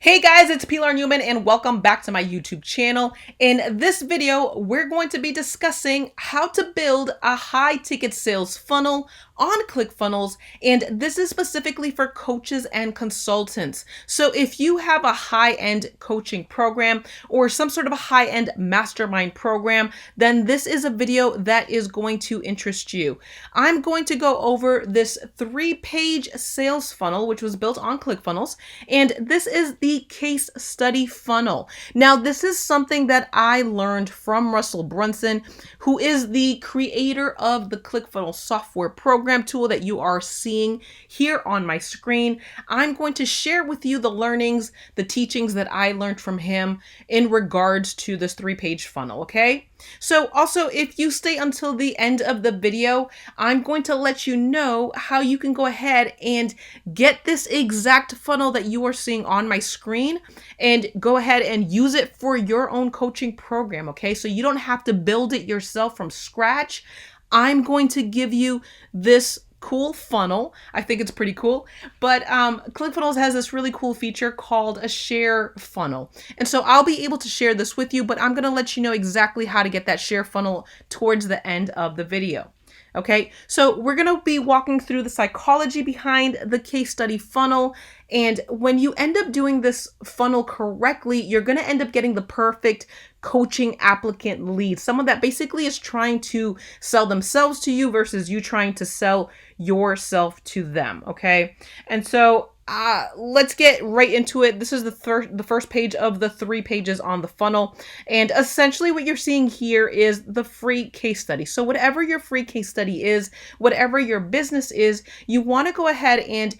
Hey guys, it's Pilar Newman and welcome back to my YouTube channel. In this video, we're going to be discussing how to build a high ticket sales funnel on ClickFunnels, and this is specifically for coaches and consultants. So if you have a high-end coaching program or some sort of a high-end mastermind program, then this is a video that is going to interest you. I'm going to go over this 3-page sales funnel, which was built on ClickFunnels, and this is the case study funnel. Now, this is something that I learned from Russell Brunson, who is the creator of the ClickFunnels software program tool that you are seeing here on my screen. I'm going to share with you the learnings, the teachings that I learned from him in regards to this 3-page funnel, okay? So also, if you stay until the end of the video, I'm going to let you know how you can go ahead and get this exact funnel that you are seeing on my screen and go ahead and use it for your own coaching program, okay? So you don't have to build it yourself from scratch. I'm going to give you this cool funnel. I think it's pretty cool, but ClickFunnels has this really cool feature called a share funnel. And so I'll be able to share this with you, but I'm going to let you know exactly how to get that share funnel towards the end of the video. Okay, so we're going to be walking through the psychology behind the case study funnel. And when you end up doing this funnel correctly, you're going to end up getting the perfect coaching applicant lead, someone that basically is trying to sell themselves to you versus you trying to sell yourself to them. Okay, and so let's get right into it. This is the first page of the 3 pages on the funnel. And essentially what you're seeing here is the free case study. So whatever your free case study is, whatever your business is, you want to go ahead and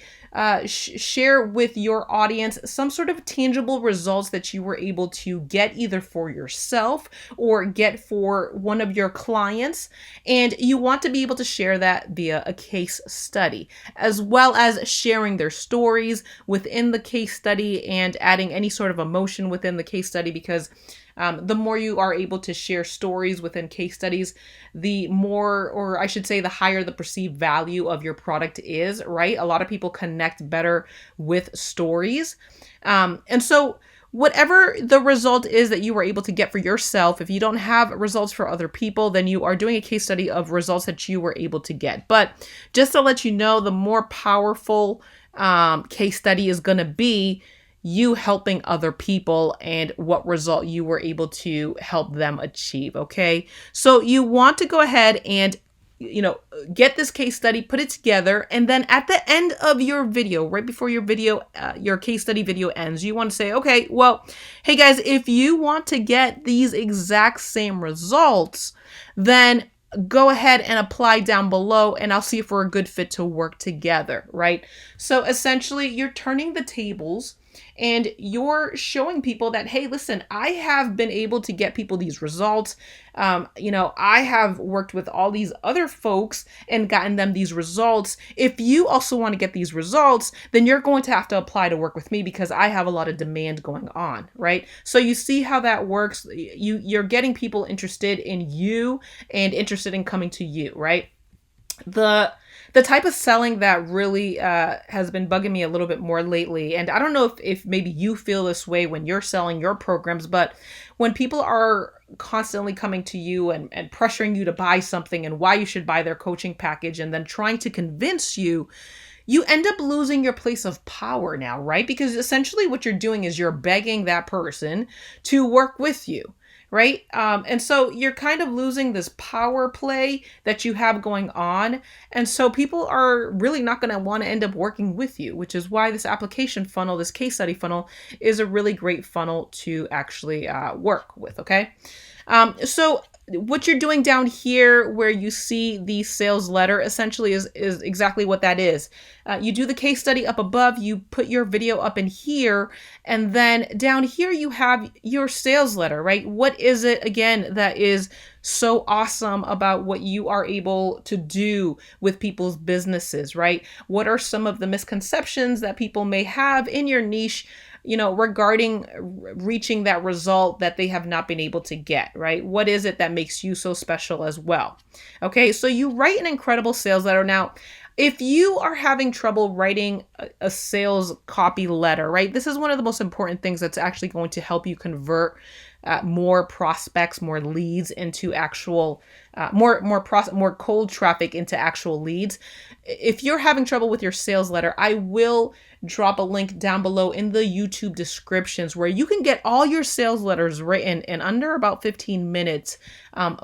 share with your audience some sort of tangible results that you were able to get either for yourself or get for one of your clients. And you want to be able to share that via a case study, as well as sharing their stories within the case study and adding any sort of emotion within the case study, because the more you are able to share stories within case studies, the more, or I should say, the higher the perceived value of your product is, right? A lot of people connect better with stories. And so whatever the result is that you were able to get for yourself, if you don't have results for other people, then you are doing a case study of results that you were able to get. But just to let you know, the more powerful case study is going to be you helping other people and what result you were able to help them achieve. Okay, so you want to go ahead and get this case study, put it together, and then at the end of your video, right before your video, your case study video ends, you want to say, okay, well, hey guys, if you want to get these exact same results, then go ahead and apply down below and I'll see if we're a good fit to work together, right? So essentially you're turning the tables and you're showing people that, hey, listen, I have been able to get people these results. I have worked with all these other folks and gotten them these results. If you also want to get these results, then you're going to have to apply to work with me because I have a lot of demand going on, right? So you see how that works. You're getting people interested in you and interested in coming to you, right? The type of selling that really has been bugging me a little bit more lately, and I don't know if maybe you feel this way when you're selling your programs, but when people are constantly coming to you and pressuring you to buy something and why you should buy their coaching package and then trying to convince you, you end up losing your place of power now, right? Because essentially what you're doing is you're begging that person to work with you. Right? And so you're kind of losing this power play that you have going on. And so people are really not going to want to end up working with you, which is why this application funnel, this case study funnel, is a really great funnel to actually work with. Okay. So what you're doing down here where you see the sales letter essentially is exactly what that is. You do the case study up above, you put your video up in here, and then down here you have your sales letter, right? What is it again that is so awesome about what you are able to do with people's businesses, right? What are some of the misconceptions that people may have in your niche, regarding reaching that result that they have not been able to get, right? What is it that makes you so special as well? Okay, so you write an incredible sales letter. Now, If you are having trouble writing a sales copy letter, right? This is one of the most important things that's actually going to help you convert more prospects, more leads into actual, more cold traffic into actual leads. If you're having trouble with your sales letter, I will drop a link down below in the YouTube descriptions where you can get all your sales letters written in under about 15 minutes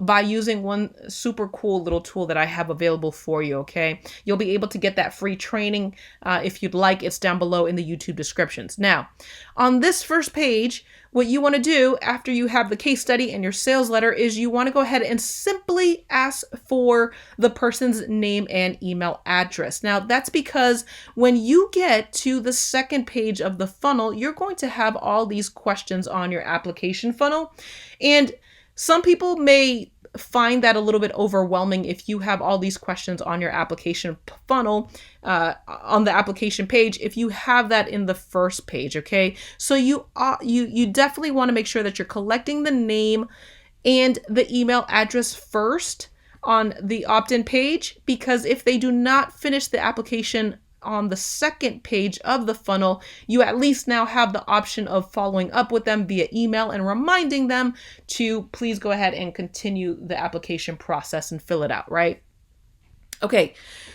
by using one super cool little tool that I have available for you, okay? You'll be able to get that free training if you'd like. It's down below in the YouTube descriptions. Now, on this first page, what you want to do after you have the case study and your sales letter is you want to go ahead and simply ask for the person's name and email address. Now, that's because when you get to the second page of the funnel, you're going to have all these questions on your application funnel. And some people may find that a little bit overwhelming if you have all these questions on your application funnel, on the application page, if you have that in the first page, okay? So you definitely want to make sure that you're collecting the name and the email address first on the opt-in page, because if they do not finish the application on the second page of the funnel, you at least now have the option of following up with them via email and reminding them to please go ahead and continue the application process and fill it out, right? Okay,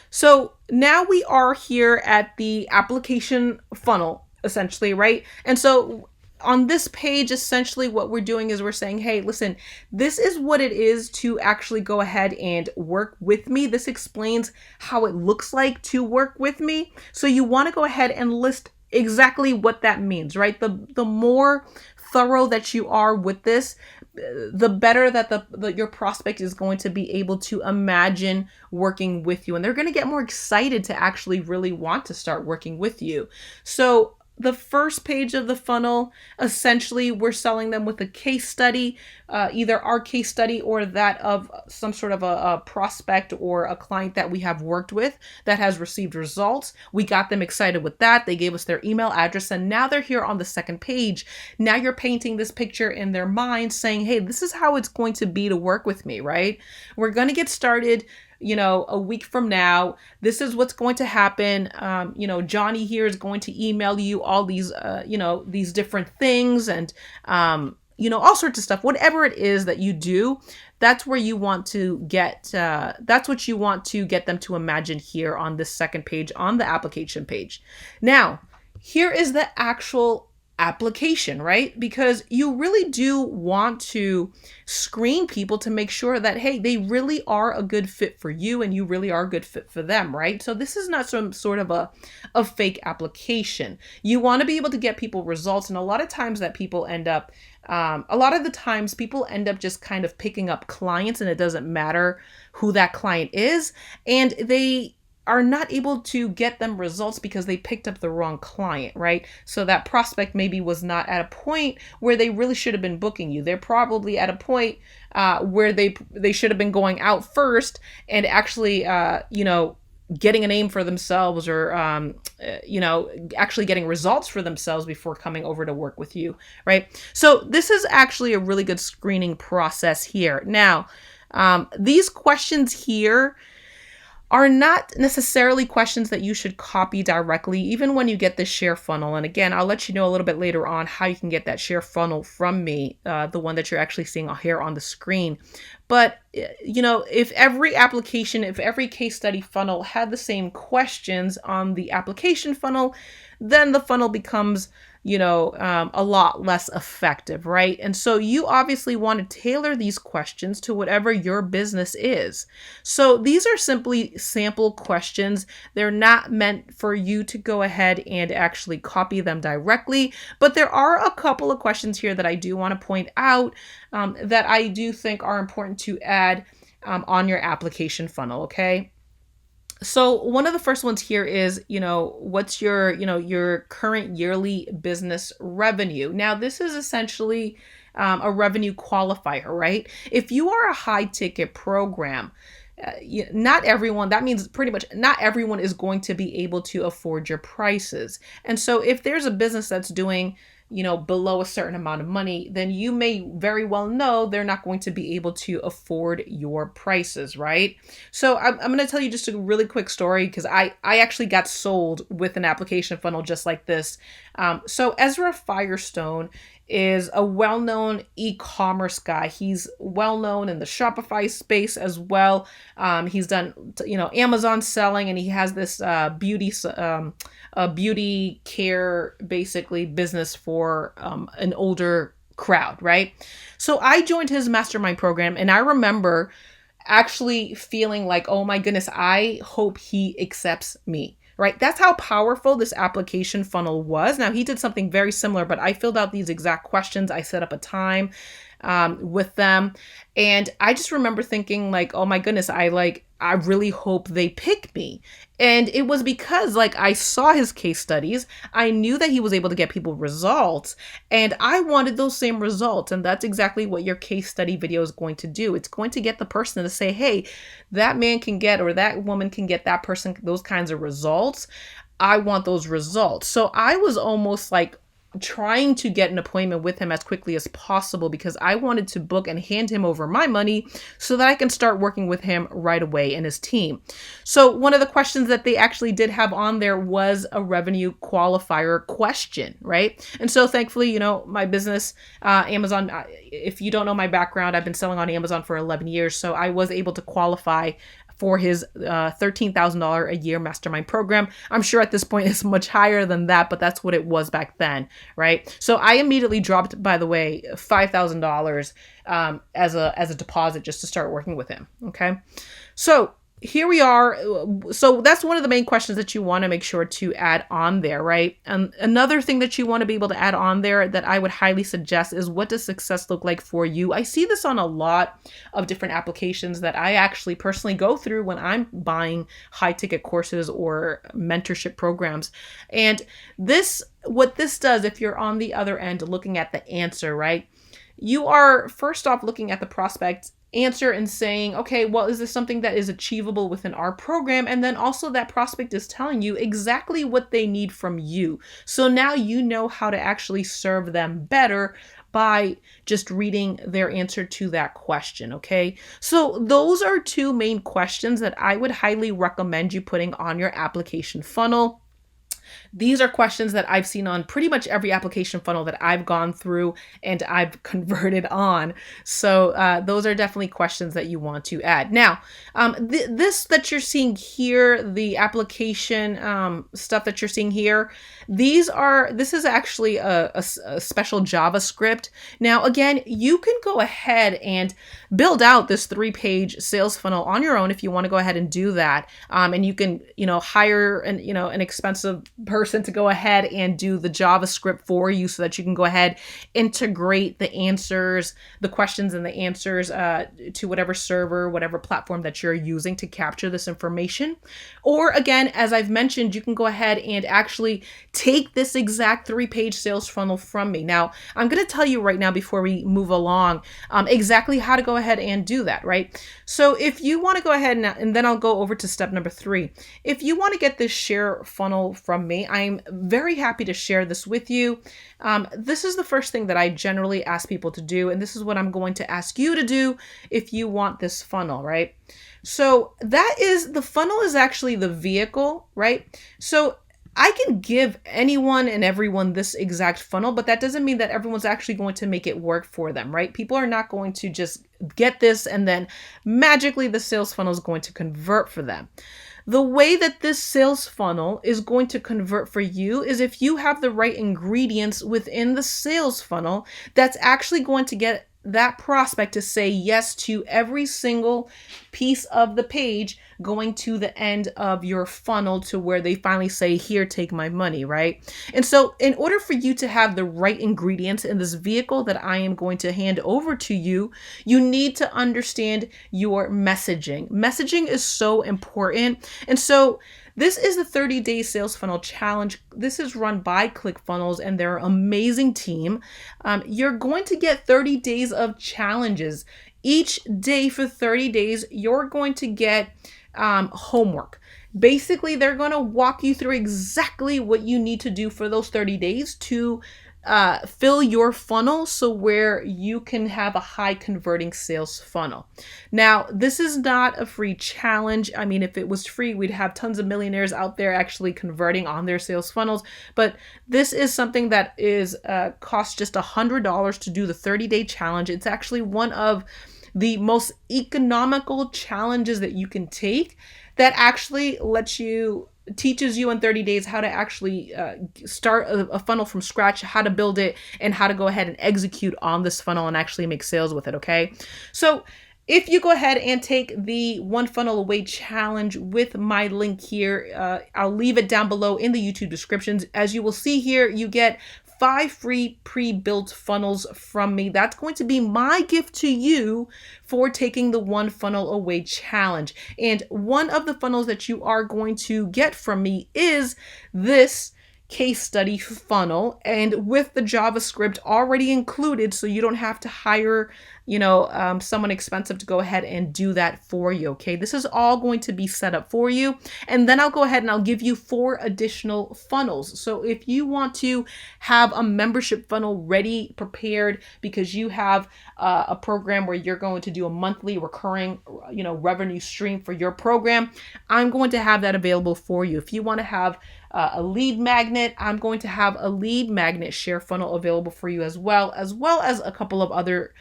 so now we are here at the application funnel, essentially, right? And so on this page, essentially what we're doing is we're saying, hey, listen, this is what it is to actually go ahead and work with me. This explains how it looks like to work with me. So you want to go ahead and list exactly what that means, right? The more thorough that you are with this, the better that your prospect is going to be able to imagine working with you. And they're going to get more excited to actually really want to start working with you. So the first page of the funnel, essentially, we're selling them with a case study, either our case study or that of some sort of a prospect or a client that we have worked with that has received results. We got them excited with that. They gave us their email address, and now they're here on the second page. Now you're painting this picture in their mind saying, hey, this is how it's going to be to work with me, right? We're going to get started a week from now. This is what's going to happen. Johnny here is going to email you all these, these different things and, all sorts of stuff. Whatever it is that you do, that's where you want to get, that's what you want to get them to imagine here on this second page, on the application page. Now, here is the actual application, right? Because you really do want to screen people to make sure that, hey, they really are a good fit for you and you really are a good fit for them, right? So this is not some sort of a fake application. You want to be able to get people results. And a lot of times that people end up, people end up just kind of picking up clients, and it doesn't matter who that client is. And they are not able to get them results because they picked up the wrong client, right? So that prospect maybe was not at a point where they really should have been booking you. They're probably at a point where they should have been going out first and actually, getting a name for themselves or, actually getting results for themselves before coming over to work with you, right? So this is actually a really good screening process here. Now, these questions here are not necessarily questions that you should copy directly, even when you get the share funnel. And again, I'll let you know a little bit later on how you can get that share funnel from me, the one that you're actually seeing here on the screen. But, if every application, if every case study funnel had the same questions on the application funnel, then the funnel becomes a lot less effective, right? And so you obviously want to tailor these questions to whatever your business is. So these are simply sample questions. They're not meant for you to go ahead and actually copy them directly, but there are a couple of questions here that I do want to point out that I do think are important to add on your application funnel, okay? So one of the first ones here is, what's your current yearly business revenue? Now, this is essentially a revenue qualifier, right? If you are a high ticket program, not everyone, that means pretty much not everyone is going to be able to afford your prices. And so if there's a business that's doing below a certain amount of money, then you may very well know they're not going to be able to afford your prices, right? So I'm going to tell you just a really quick story because I actually got sold with an application funnel just like this. So Ezra Firestone is a well-known e-commerce guy. He's well-known in the Shopify space as well. He's done, Amazon selling, and he has this beauty care basically business for an older crowd, right? So I joined his mastermind program, and I remember actually feeling like, oh my goodness, I hope he accepts me. Right? That's how powerful this application funnel was. Now, he did something very similar, but I filled out these exact questions. I set up a time with them. And I just remember thinking like, oh my goodness, I really hope they pick me. And it was because I saw his case studies. I knew that he was able to get people results, and I wanted those same results. And that's exactly what your case study video is going to do. It's going to get the person to say, hey, that man can get, or that woman can get that person, those kinds of results. I want those results. So I was almost trying to get an appointment with him as quickly as possible because I wanted to book and hand him over my money so that I can start working with him right away and his team. So one of the questions that they actually did have on there was a revenue qualifier question, right? And so thankfully, my business, Amazon, if you don't know my background, I've been selling on Amazon for 11 years. So I was able to qualify for his $13,000 a year mastermind program. I'm sure at this point it's much higher than that, but that's what it was back then, right? So I immediately dropped, by the way, $5,000 as a deposit just to start working with him. Okay, so here we are. So that's one of the main questions that you want to make sure to add on there, right? And another thing that you want to be able to add on there that I would highly suggest is, what does success look like for you? I see this on a lot of different applications that I actually personally go through when I'm buying high ticket courses or mentorship programs. And what this does, if you're on the other end looking at the answer, right? You are first off looking at the prospect answer and saying, okay, well, is this something that is achievable within our program? And then also that prospect is telling you exactly what they need from you. So now you know how to actually serve them better by just reading their answer to that question, okay? So those are two main questions that I would highly recommend you putting on your application funnel. These are questions that I've seen on pretty much every application funnel that I've gone through and I've converted on. So those are definitely questions that you want to add. Now, this that you're seeing here, the application stuff that you're seeing here, this is actually a special JavaScript. Now, again, you can go ahead and build out this 3-page sales funnel on your own if you want to go ahead and do that. And you can, hire an expensive person to go ahead and do the JavaScript for you so that you can go ahead, integrate the answers, the questions and the answers to whatever server, whatever platform that you're using to capture this information. Or again, as I've mentioned, you can go ahead and actually take this exact 3-page sales funnel from me. Now, I'm going to tell you right now before we move along exactly how to go ahead and do that, right? So if you want to go ahead and then I'll go over to step number 3. If you want to get this share funnel from me, I'm very happy to share this with you. This is the first thing that I generally ask people to do, and this is what I'm going to ask you to do if you want this funnel, right? So the funnel is actually the vehicle, right? So I can give anyone and everyone this exact funnel, but that doesn't mean that everyone's actually going to make it work for them, right? People are not going to just get this and then magically the sales funnel is going to convert for them. The way that this sales funnel is going to convert for you is if you have the right ingredients within the sales funnel that's actually going to get that prospect to say yes to every single piece of the page going to the end of your funnel to where they finally say, here, take my money, right? And so in order for you to have the right ingredients in this vehicle that I am going to hand over to you, you need to understand your messaging. Messaging is so important. And so this is the 30-day sales funnel challenge. This is run by ClickFunnels and their amazing team. You're going to get 30 days of challenges. Each day for 30 days, you're going to get homework. Basically, they're going to walk you through exactly what you need to do for those 30 days to fill your funnel so where you can have a high converting sales funnel. Now, this is not a free challenge. I mean, if it was free, we'd have tons of millionaires out there actually converting on their sales funnels. But this is something that is costs just $100 to do the 30-day challenge. It's actually one of the most economical challenges that you can take that actually teaches you in 30 days how to actually start a funnel from scratch, how to build it, and how to go ahead and execute on this funnel and actually make sales with it, okay? So if you go ahead and take the One Funnel Away challenge with my link here, I'll leave it down below in the YouTube descriptions. As you will see here, you get 5 free pre-built funnels from me. That's going to be my gift to you for taking the One Funnel Away challenge. And one of the funnels that you are going to get from me is this case study funnel, and with the JavaScript already included, so you don't have to hire someone expensive to go ahead and do that for you. Okay, this is all going to be set up for you, and then I'll go ahead and I'll give you 4 additional funnels. So if you want to have a membership funnel ready, prepared, because you have a program where you're going to do a monthly recurring revenue stream for your program, I'm going to have that available for you. If you want to have a lead magnet, I'm going to have a lead magnet share funnel available for you as well as a couple of other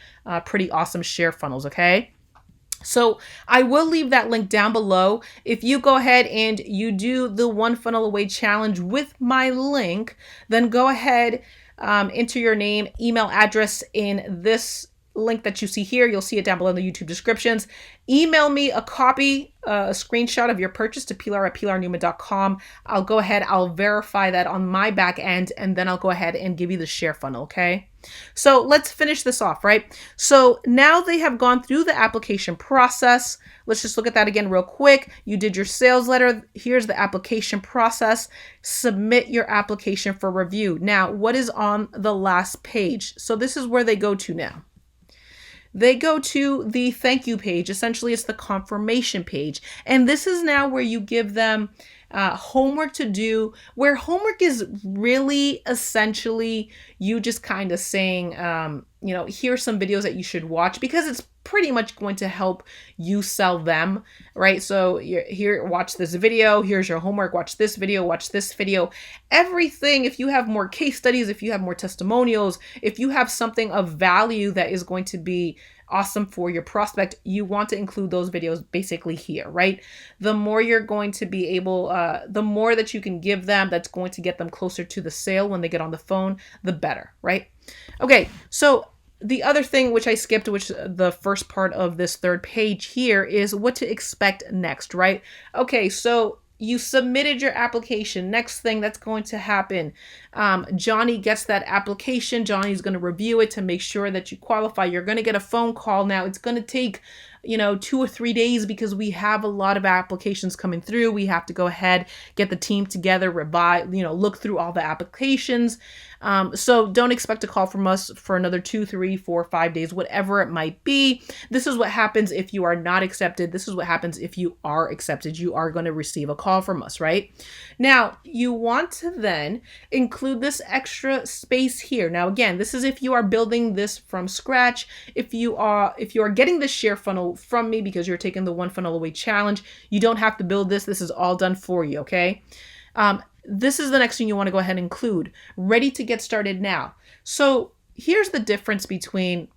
pretty awesome share funnels, okay? So I will leave that link down below. If you go ahead and you do the One Funnel Away challenge with my link, then go ahead, enter your name, email address in this link that you see here. You'll see it down below in the YouTube descriptions. Email me a copy, a screenshot of your purchase to pilar@pilarnewman.com. I'll go ahead, I'll verify that on my back end, and then I'll go ahead and give you the share funnel, okay? So let's finish this off, right? So now they have gone through the application process. Let's just look at that again real quick. You did your sales letter. Here's the application process. Submit your application for review. Now, what is on the last page? So this is where they go to now. They go to the thank you page. Essentially, it's the confirmation page. And this is now where you give them homework to do, where homework is really essentially you just kind of saying, here's some videos that you should watch, because it's pretty much going to help you sell them, right? So here, watch this video, here's your homework, watch this video, watch this video, everything. If you have more case studies, if you have more testimonials, if you have something of value that is going to be awesome for your prospect, you want to include those videos basically here, right? The more you're going to be able, the more that you can give them that's going to get them closer to the sale when they get on the phone, the better, right? Okay, so the other thing which I skipped, which the first part of this third page here, is what to expect next, right? Okay, so you submitted your application. Next thing that's going to happen, Johnny gets that application. Johnny's going to review it to make sure that you qualify. You're going to get a phone call. Now it's going to take 2 or 3 days because we have a lot of applications coming through. We have to go ahead, get the team together, revise, look through all the applications. So don't expect a call from us for another 2, 3, 4, 5 days, whatever it might be. This is what happens if you are not accepted. This is what happens if you are accepted. You are going to receive a call from us, right? Now, you want to then include this extra space here. Now, again, this is if you are building this from scratch. If you are getting the share funnel from me because you're taking the One Funnel Away challenge, you don't have to build this. This is all done for you, okay? This is the next thing you want to go ahead and include. Ready to get started now. So here's the difference between,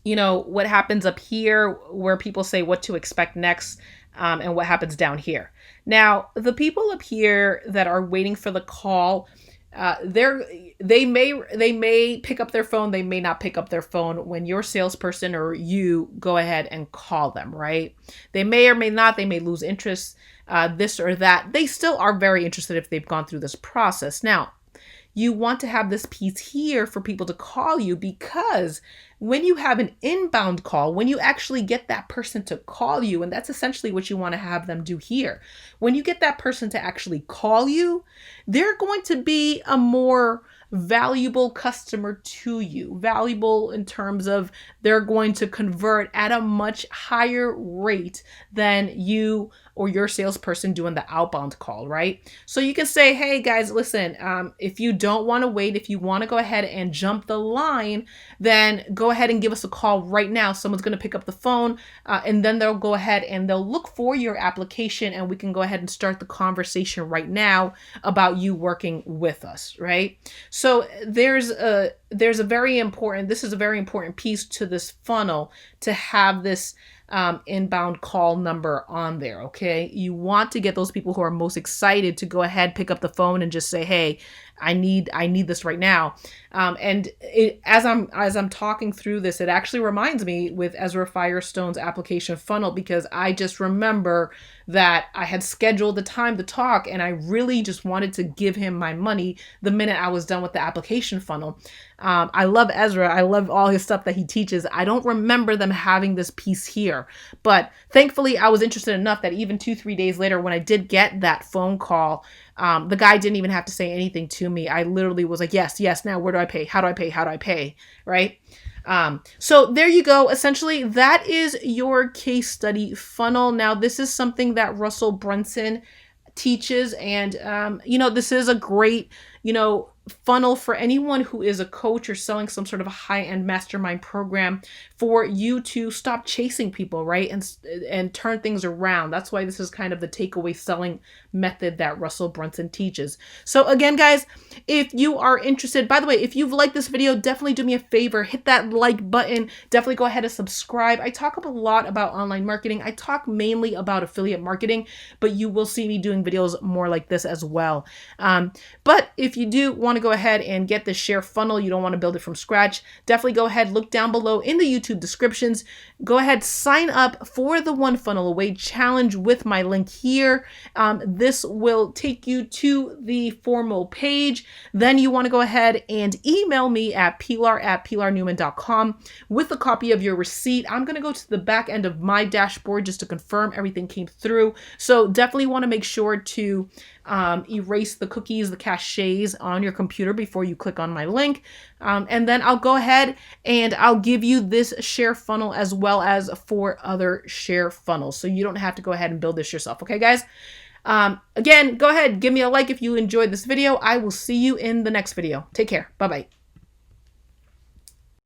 what happens up here where people say what to expect next, and what happens down here. Now, the people up here that are waiting for the call, they may pick up their phone, they may not pick up their phone when your salesperson or you go ahead and call them, right? They may or may not, they may lose interest, this or that. They still are very interested if they've gone through this process. Now, you want to have this piece here for people to call you, because when you have an inbound call, when you actually get that person to call you, and that's essentially what you want to have them do here. When you get that person to actually call you, they're going to be a more valuable customer to you. Valuable in terms of they're going to convert at a much higher rate than you or your salesperson doing the outbound call, right? So you can say, hey guys, listen, if you don't want to wait, if you want to go ahead and jump the line, then go ahead and give us a call right now. Someone's going to pick up the phone, and then they'll go ahead and they'll look for your application, and we can go ahead and start the conversation right now about you working with us, right? So this is a very important piece to this funnel, to have this inbound call number on there. Okay. You want to get those people who are most excited to go ahead, pick up the phone and just say, hey, I need this right now. As I'm talking through this, it actually reminds me with Ezra Firestone's application funnel, because I just remember that I had scheduled the time to talk and I really just wanted to give him my money the minute I was done with the application funnel. I love Ezra. I love all his stuff that he teaches. I don't remember them having this piece here, but thankfully I was interested enough that even 2-3 days later, when I did get that phone call, the guy didn't even have to say anything to me. I literally was like, yes, now where do I pay? How do I pay? How do I pay? Right? So there you go. Essentially, that is your case study funnel. Now, this is something that Russell Brunson teaches. And, this is a great, funnel for anyone who is a coach or selling some sort of a high-end mastermind program, for you to stop chasing people, right? And turn things around. That's why this is kind of the takeaway selling method that Russell Brunson teaches. So again, guys, if you are interested, by the way, if you've liked this video, definitely do me a favor, hit that like button, definitely go ahead and subscribe. I talk a lot about online marketing. I talk mainly about affiliate marketing, but you will see me doing videos more like this as well. But if you do want to go ahead and get the share funnel, you don't want to build it from scratch, definitely go ahead, look down below in the YouTube descriptions, go ahead, sign up for the One Funnel Away challenge with my link here. This will take you to the formal page. Then you want to go ahead and email me at pilar@pilarnewman.com with a copy of your receipt. I'm going to go to the back end of my dashboard just to confirm everything came through. So definitely want to make sure to erase the cookies, the caches on your computer before you click on my link. And then I'll go ahead and I'll give you this share funnel as well as 4 other share funnels. So you don't have to go ahead and build this yourself. Okay, guys? Again, go ahead, give me a like if you enjoyed this video. I will see you in the next video. Take care. Bye-bye.